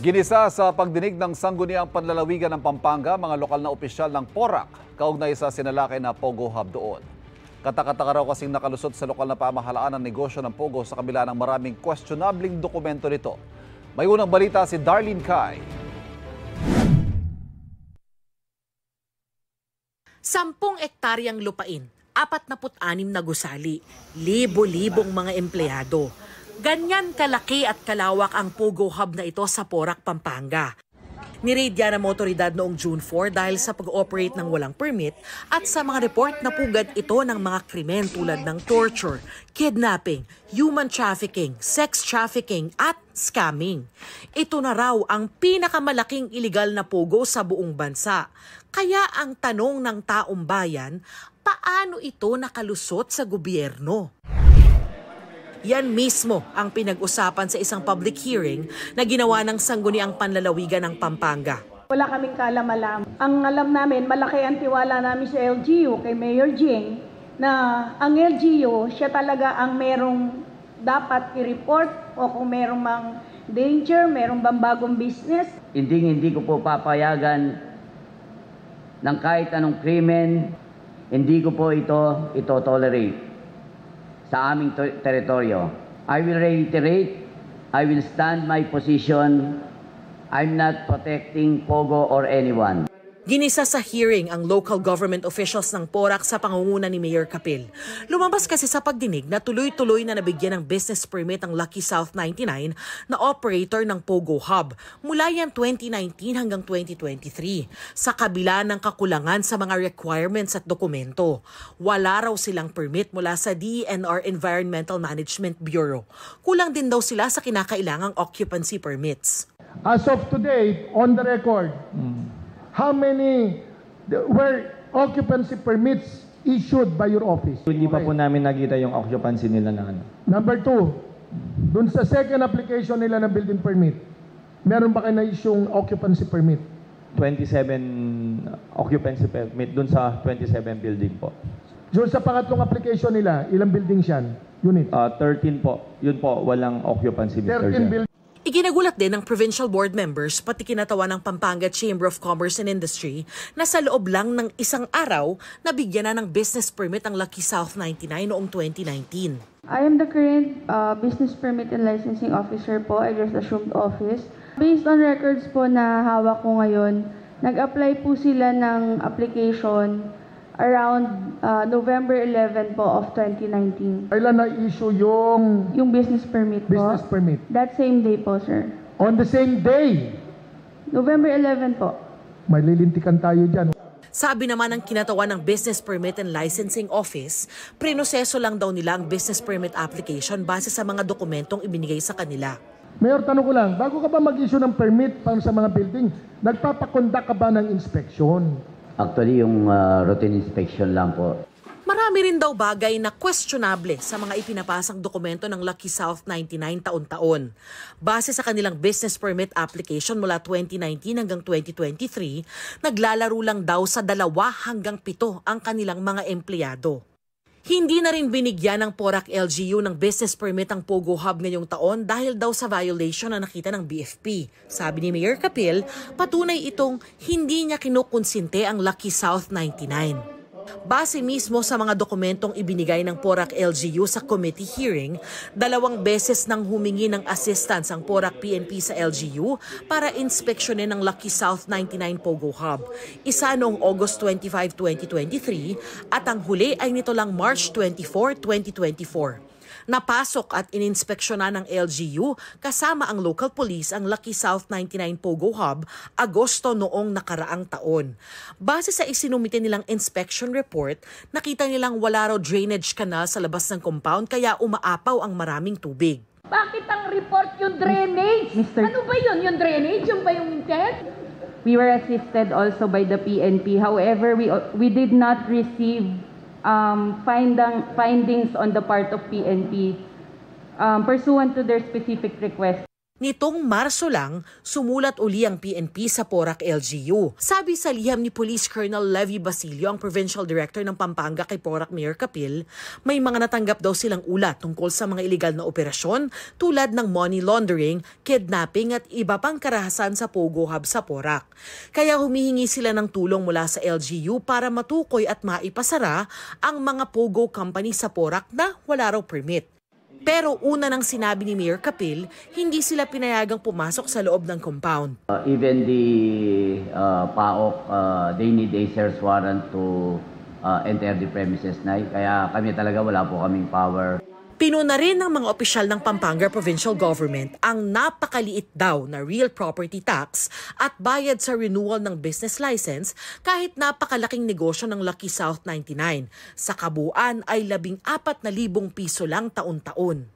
Ginisa sa pagdinig ng Sangguniang Panlalawigan ng Pampanga, mga lokal na opisyal ng PORAC, kaugnay sa sinalakay na Pogo Hub doon. Katakataka raw kasing nakalusot sa lokal na pamahalaan ang negosyo ng Pogo sa kabila ng maraming questionabling dokumento nito. May unang balita si Darlene Kai. 10 ektaryang lupain, 46 na gusali, libo-libong mga empleyado. Ganyan kalaki at kalawak ang Pogo Hub na ito sa Porac, Pampanga. Niraid yan ng motoridad noong June 4 dahil sa pag-ooperate ng walang permit at sa mga report na pugad ito ng mga krimen tulad ng torture, kidnapping, human trafficking, sex trafficking at scamming. Ito na raw ang pinakamalaking iligal na pogo sa buong bansa. Kaya ang tanong ng taong bayan, paano ito nakalusot sa gobyerno? Yan mismo ang pinag-usapan sa isang public hearing na ginawa ng Sangguniang Panlalawigan ng Pampanga. Wala kaming kaalam-alam. Ang alam namin, malaki ang tiwala namin sa LGU, kay Mayor Jing, na ang LGU, siya talaga ang merong dapat i-report o kung merong mang danger, merong bang bagong business. Hindi ko po papayagan ng kahit anong krimen, hindi ko po ito tolerate sa aming teritoryo. I will reiterate, I will stand my position. I'm not protecting Pogo or anyone. Ginisa sa hearing ang local government officials ng Porac sa pangunguna ni Mayor Capil. Lumabas kasi sa pagdinig na tuloy-tuloy na nabigyan ng business permit ang Lucky South 99 na operator ng Pogo Hub mula yan 2019 hanggang 2023 sa kabila ng kakulangan sa mga requirements at dokumento. Wala raw silang permit mula sa DENR Environmental Management Bureau. Kulang din daw sila sa kinakailangang occupancy permits. As of today, on the record, how many were occupancy permits issued by your office? Hindi pa po namin nakita yung occupancy nila na ano. Number 2, dun sa second application nila na building permit, meron ba kayo na-issue occupancy permit? 27 occupancy permit dun sa 27 building po. Dun sa pangatlong application nila, ilang buildings yan? Unit? 13 po. Yun po, walang occupancy, Mr. 13 Chair. buildings. Iginagulat din ng provincial board members pati kinatawan ng Pampanga Chamber of Commerce and Industry na sa loob lang ng isang araw nabigyan na ng business permit ang Lucky South 99 noong 2019. I am the current business permit and licensing officer po. I just assumed office. Based on records po na hawak ko ngayon, nag-apply po sila ng application around November 11 po of 2019. Kailan na-issue yung business permit po? business permit? That same day po, sir. On the same day? November 11 po. May lilintikan tayo dyan. Sabi naman ng kinatawan ng Business Permit and Licensing Office, prinoseso lang daw nila ang business permit application base sa mga dokumentong ibinigay sa kanila. Mayor, tanong ko lang, bago ka ba mag-issue ng permit para sa mga building, nagpapakondak ka ba ng inspection? Actually, yung routine inspection lang po. Marami rin daw bagay na questionable sa mga ipinapasang dokumento ng Lucky South 99 taon-taon. Base sa kanilang business permit application mula 2019 hanggang 2023, naglalaro lang daw sa 2 hanggang 7 ang kanilang mga empleyado. Hindi na rin binigyan ng Porac LGU ng business permit ang Pogo Hub ngayong taon dahil daw sa violation na nakita ng BFP. Sabi ni Mayor Capil, patunay itong hindi niya kinukonsinte ang Lucky South 99. Base mismo sa mga dokumentong ibinigay ng Porac LGU sa committee hearing, 2 beses nang humingi ng assistance ang Porac PNP sa LGU para inspeksyonin ang Lucky South 99 Pogo Hub. Isa noong August 25, 2023 at ang huli ay nito lang March 24, 2024. Napasok at ininspeksyonan ng LGU kasama ang local police ang Lucky South 99 Pogo Hub Agosto noong nakaraang taon. Base sa isinumite nilang inspection report, nakita nilang wala raw drainage canal sa labas ng compound kaya umaapaw ang maraming tubig. Bakit ang report yung drainage? Ano ba yun? Yung drainage? Yung ba yung intent? We were assisted also by the PNP. However, we did not receive findings on the part of PNP pursuant to their specific request. Nitong Marso lang, sumulat uli ang PNP sa Porac LGU. Sabi sa liham ni Police Colonel Levy Basilio, ang Provincial Director ng Pampanga kay Porac Mayor Kapil, may mga natanggap daw silang ulat tungkol sa mga iligal na operasyon tulad ng money laundering, kidnapping at iba pang karahasan sa Pogo Hub sa Porac. Kaya humihingi sila ng tulong mula sa LGU para matukoy at maipasara ang mga Pogo company sa Porac na wala raw permit. Pero una nang sinabi ni Mayor Kapil, hindi sila pinayagang pumasok sa loob ng compound. Even the PAOK, they need a search warrant to enter the premises na. Kaya kami talaga wala po kaming power. Pinuna rin ng mga opisyal ng Pampanga Provincial Government ang napakaliit daw na real property tax at bayad sa renewal ng business license kahit napakalaking negosyo ng Lucky South 99. Sa kabuuan ay 14,000 piso lang taon-taon.